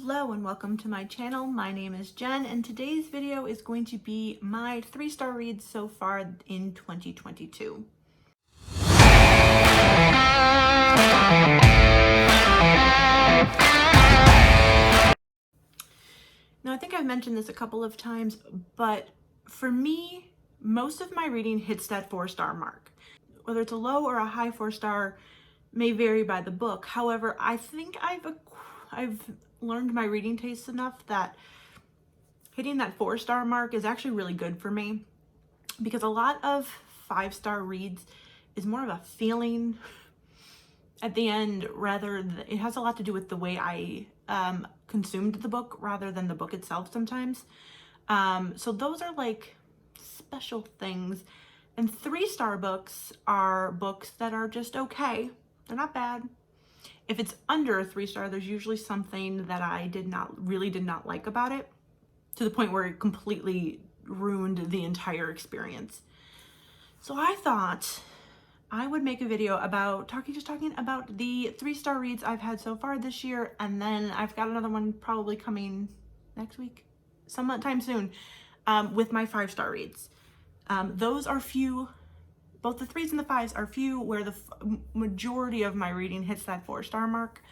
Hello and welcome to my channel. My name is Jen and today's video is going to be my 3-star reads so far in 2022. Now I think I've mentioned this a couple of times, but for me, most of my reading hits that 4-star mark. Whether it's a low or a high 4-star may vary by the book. However, I think I've learned my reading taste enough that hitting that 4-star mark is actually really good for me, because a lot of 5-star reads is more of a feeling at the end, it has a lot to do with the way I consumed the book rather than the book itself sometimes. So those are like special things. And 3-star books are books that are just okay. They're not bad. If it's under a 3-star, there's usually something that I really did not like about it, to the point where it completely ruined the entire experience. So I thought I would make a video about talking about the 3-star reads I've had so far this year, and then I've got another one probably coming next week, sometime soon, with my 5-star reads. Those are few. Both the 3s and the 5s are few, where the majority of my reading hits that 4-star mark.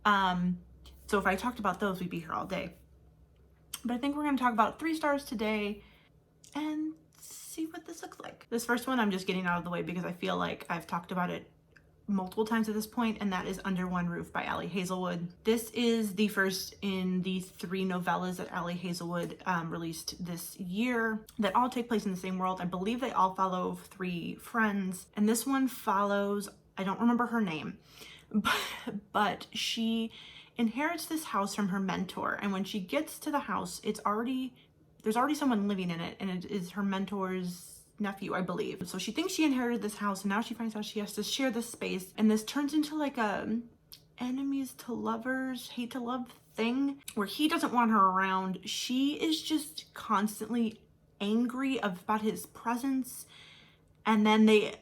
So if I talked about those, we'd be here all day. But I think we're going to talk about 3 stars today and see what this looks like. This first one I'm just getting out of the way because I feel like I've talked about it multiple times at this point, and that is Under One Roof by Ali Hazelwood. This is the first in the 3 novellas that Ali Hazelwood released this year that all take place in the same world. I believe they all follow 3 friends, and this one follows, I don't remember her name, but she inherits this house from her mentor, and when she gets to the house, there's already someone living in it, and it is her mentor's nephew, I believe. So she thinks she inherited this house, and now she finds out she has to share this space, and this turns into like a enemies to lovers, hate to love thing, where he doesn't want her around. She is just constantly angry about his presence, and then they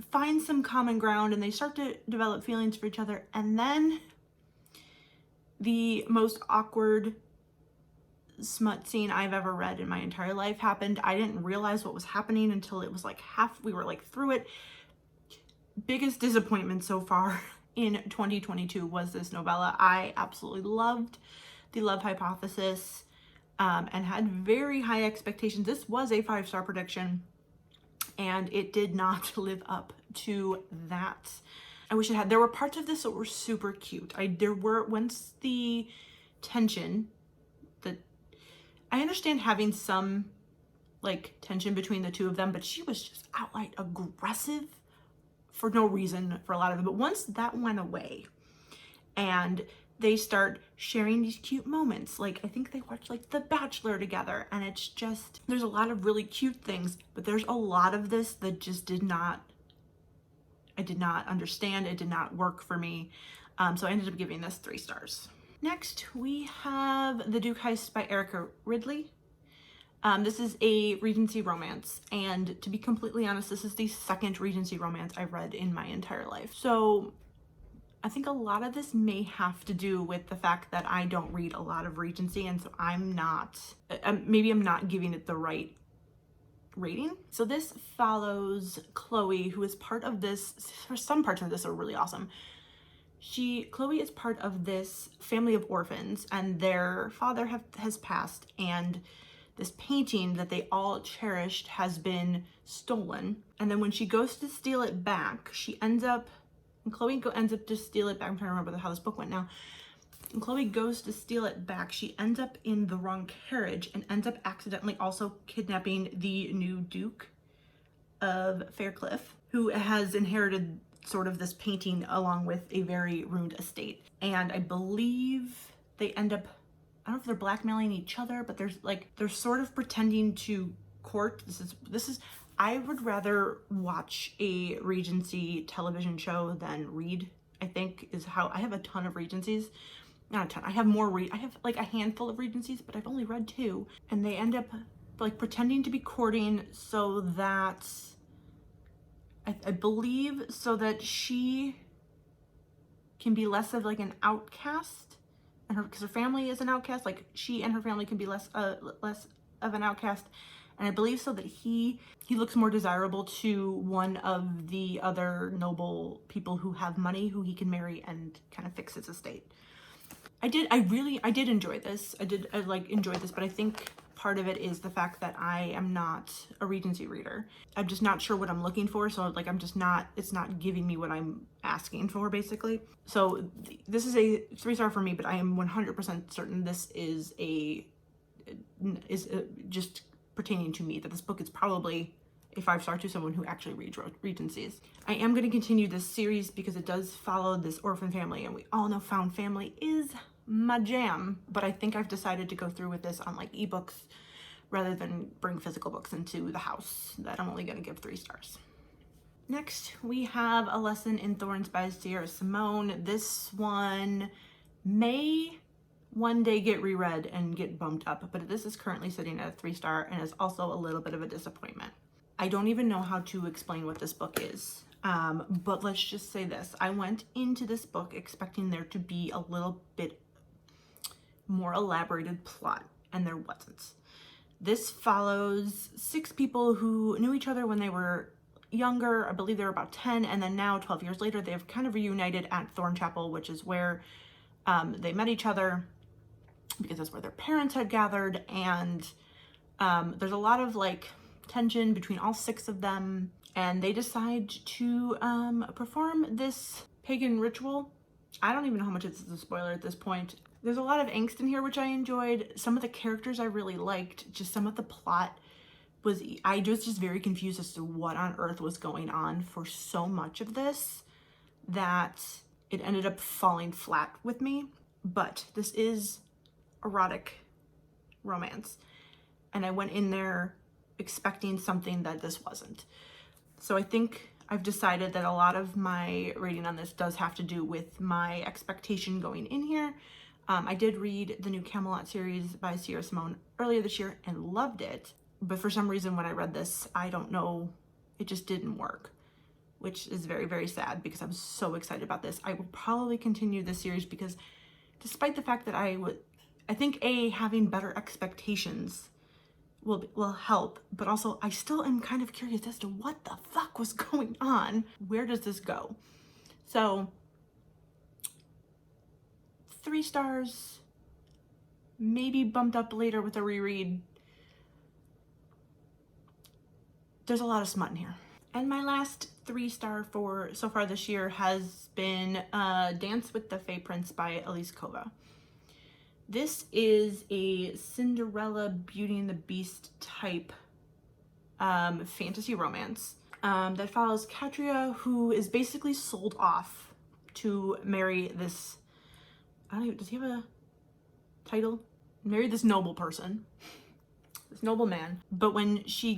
find some common ground and they start to develop feelings for each other, and then the most awkward smut scene I've ever read in my entire life happened. I didn't realize what was happening until it was like we were like through it. Biggest disappointment so far in 2022 was this novella. I absolutely loved The Love Hypothesis and had very high expectations. This was a 5-star prediction and it did not live up to that. I wish it had. There were parts of this that were super cute. Once the tension, I understand having some like tension between the 2 of them, but she was just outright aggressive for no reason for a lot of it. But once that went away and they start sharing these cute moments, like I think they watched like The Bachelor together, and it's just, there's a lot of really cute things, but there's a lot of this that just I did not understand. It did not work for me. So I ended up giving this 3 stars. Next, we have The Duke Heist by Erica Ridley. This is a Regency romance, and to be completely honest, this is the 2nd Regency romance I've read in my entire life. So I think a lot of this may have to do with the fact that I don't read a lot of Regency, and so maybe I'm not giving it the right rating. So this follows Chloe, who is part of this. Some parts of this are really awesome. Chloe is part of this family of orphans, and their father has passed, and this painting that they all cherished has been stolen. And then when she goes to steal it back, Chloe ends up to steal it back. I'm trying to remember how this book went now. And Chloe goes to steal it back. She ends up in the wrong carriage and ends up accidentally also kidnapping the new Duke of Faircliff, who has inherited sort of this painting along with a very ruined estate. And I believe they end up, I don't know if they're blackmailing each other, but they're sort of pretending to court. This is I would rather watch a Regency television show than read, I think, is how I have a ton of Regencies. Not a ton. I have like a handful of Regencies, but I've only read 2. And they end up like pretending to be courting so that I believe so that she can be less of like an outcast because her family is an outcast. Like she and her family can be less of an outcast, and I believe so that he looks more desirable to one of the other noble people who have money, who he can marry and kind of fix his estate. I did enjoy this. I like enjoyed this, but I think part of it is the fact that I am not a Regency reader. I'm just not sure what I'm looking for, so like it's not giving me what I'm asking for, basically. So this is a 3-star for me, but I am 100% certain this is just pertaining to me, that this book is probably a 5-star to someone who actually reads Regencies. I am going to continue this series because it does follow this orphan family, and we all know found family is my jam, but I think I've decided to go through with this on like ebooks rather than bring physical books into the house, that I'm only going to give 3 stars. Next, we have A Lesson in Thorns by Sierra Simone. This one may one day get reread and get bumped up, but this is currently sitting at a 3-star and is also a little bit of a disappointment. I don't even know how to explain what this book is, but let's just say this. I went into this book expecting there to be a little bit more elaborated plot, and there wasn't. This follows 6 people who knew each other when they were younger. I believe they were about 10, and then now 12 years later they've kind of reunited at Thorn Chapel, which is where they met each other because that's where their parents had gathered, and there's a lot of like tension between all 6 of them, and they decide to perform this pagan ritual. I don't even know how much it's a spoiler at this point. There's a lot of angst in here, which I enjoyed. Some of the characters I really liked. Just some of the plot was, I was just very confused as to what on earth was going on for so much of this that it ended up falling flat with me. But this is erotic romance, and I went in there expecting something that this wasn't. So I think I've decided that a lot of my rating on this does have to do with my expectation going in here. I did read the new Camelot series by Sierra Simone earlier this year and loved it, but for some reason when I read this, I don't know, it just didn't work, which is very, very sad because I'm so excited about this. I will probably continue this series because despite the fact that I think having better expectations will help, but also I still am kind of curious as to what the fuck was going on. Where does this go? So 3 stars, maybe bumped up later with a reread. There's a lot of smut in here. And my last 3-star for so far this year has been Dance with the Faye Prince by Elise Kova. This is a Cinderella, Beauty and the Beast type fantasy romance that follows Katria, who is basically sold off to marry this, does he have a title? Marry this noble person, this noble man. But when she's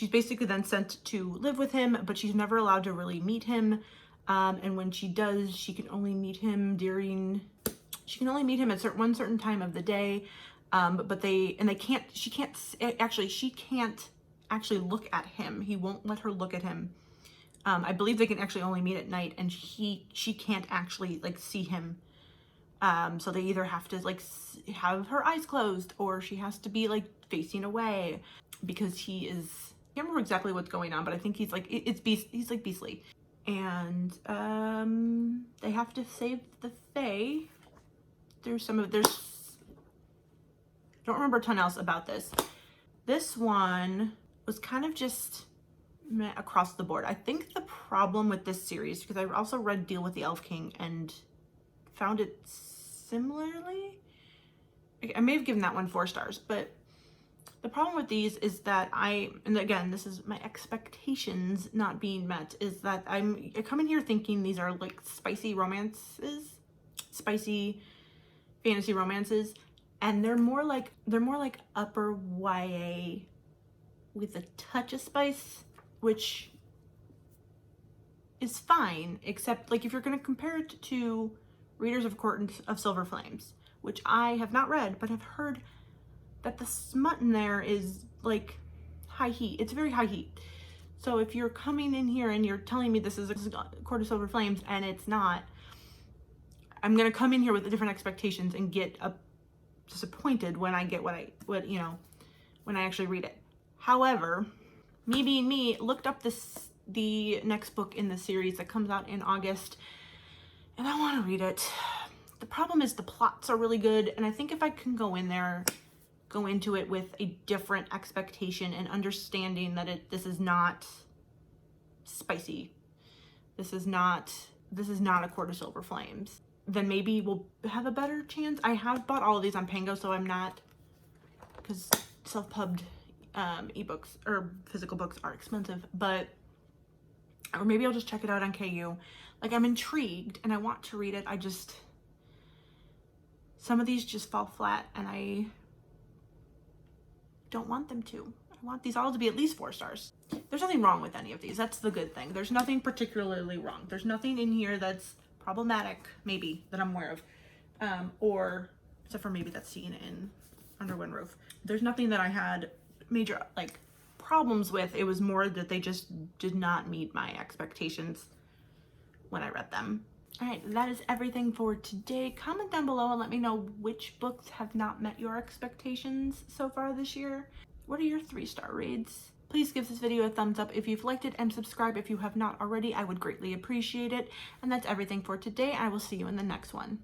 basically then sent to live with him, but she's never allowed to really meet him. And when she does, she can only meet him at one certain time of the day. She can't actually look at him. He won't let her look at him. I believe they can actually only meet at night, and she can't actually like see him. So they either have to like have her eyes closed, or she has to be like facing away because he is, I can't remember exactly what's going on, but I think he's like, he's like beastly. And they have to save the Fae through don't remember a ton else about this. This one was kind of just meh across the board. I think the problem with this series, because I also read Deal with the Elf King and found it similarly. I may have given that one 4 stars, but the problem with these is that and again, this is my expectations not being met, is that I come in here thinking these are like spicy fantasy romances, and they're more like upper YA with a touch of spice, which is fine, except like if you're going to compare it to Readers of Court of Silver Flames, which I have not read, but have heard that the smut in there is like high heat. It's very high heat. So if you're coming in here and you're telling me this is a Court of Silver Flames and it's not, I'm gonna come in here with different expectations and get disappointed when I get what you know, when I actually read it. However, me being me, looked up the next book in the series that comes out in August, and I want to read it. The problem is the plots are really good, and I think if I can go into it with a different expectation and understanding that this is not spicy, this is not A Court of Silver Flames, then maybe we'll have a better chance. I have bought all of these on Pango, so I'm not, because self-pubbed ebooks or physical books are expensive, but, or maybe I'll just check it out on KU. Like, I'm intrigued and I want to read it. Some of these just fall flat, and I don't want them to. I want these all to be at least 4 stars. There's nothing wrong with any of these. That's the good thing. There's nothing particularly wrong. There's nothing in here that's problematic, maybe, that I'm aware of. Or, except for maybe that scene in Under One Roof. There's nothing that I had major, like, problems with. It was more that they just did not meet my expectations when I read them. All right, that is everything for today. Comment down below and let me know which books have not met your expectations so far this year. What are your 3-star reads? Please give this video a thumbs up if you've liked it, and subscribe if you have not already. I would greatly appreciate it. And that's everything for today. I will see you in the next one.